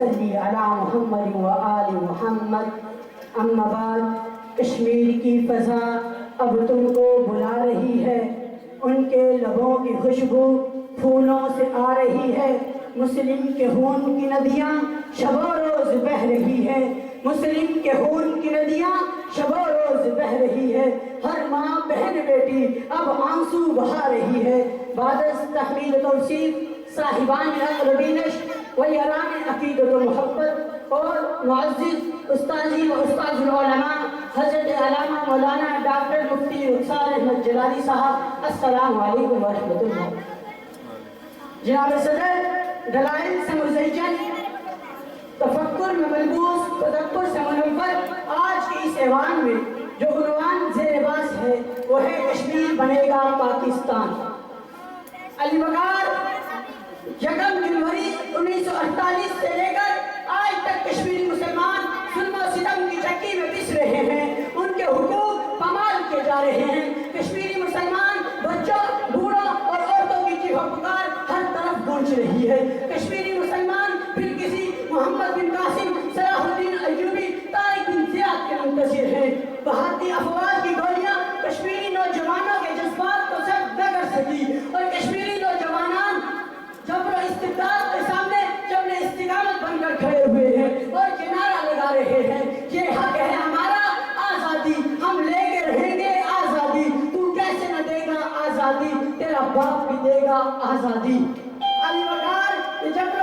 صلی علی محمد و آل محمد. اما بعد، کشمیر کی فضا اب تم کو بلا رہی ہے، ان کے لبوں کی خوشبو پھولوں سے آ رہی ہے. مسلم کے خون کی ندیاں شب و روز بہہ رہی ہے، مسلم کے خون کی ندیاں شب و روز بہہ رہی ہے. ہر ماں بہن بیٹی اب آنسو بہا رہی ہے. بعد از تحمیل توصیف صاحبان عقل بینش و یاران عقیدت و محبت اور معزز استاذی و استاذ العلماء حضرت علامہ مولانا ڈاکٹر مفتی رخسار احمد جلالی صاحب، السلام علیکم ورحمۃ اللہ. جناب صدر، دلائل سے مزین، تفکر میں ملبوس، تدبر سے منور، آج کے اس ایوان میں جو عنوان زیر باس ہے وہ ہے کشمیر بنے گا پاکستان. علی بغار 1 جنوری 1948 سے لے کر آج تک کشمیری مسلمان ظلم و ستم کی چکی میں پس رہے ہیں، ان کے حقوق پامال کیے جا رہے ہیں. کشمیری مسلمان بچوں، بوڑھوں اور عورتوں کی چیخ و پکار ہر طرف گونج رہی ہے. کشمیری مسلمان پھر کسی محمد بن قاسم، صلاح الدین ایوبی، طارق بن زیاد کے منتظر ہیں. بھارتی افواج کی گولیاں کشمیری نوجوانوں کے جذبات کو سرد نہ کر سکی، اور کشمیری نوجوانان جبر و استبداد کے سامنے جب نے استقامت بن کر کھڑے ہوئے ہیں اور یہ نعرہ لگا رہے ہیں، یہ حق ہے ہمارا آزادی، ہم لے کے رہیں گے آزادی، تو کیسے نہ دے گا آزادی، تیرا باپ بھی دے گا آزادی. علی بغار یہ جبر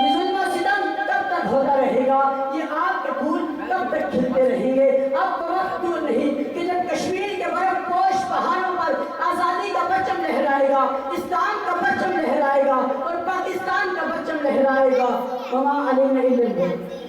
یہ ظلم و ستم کب تک ہوتا رہے گا؟ یہ آپ کے پھول کب تک کھلتے رہیں گے؟ اب تو وقت دور نہیں کہ جب کشمیر کے برف پوش پہاڑوں پر آزادی کا پرچم لہرائے گا، اسلام کا پرچم لہرائے گا اور پاکستان کا پرچم لہرائے گا. وما علینا الا البلاغ.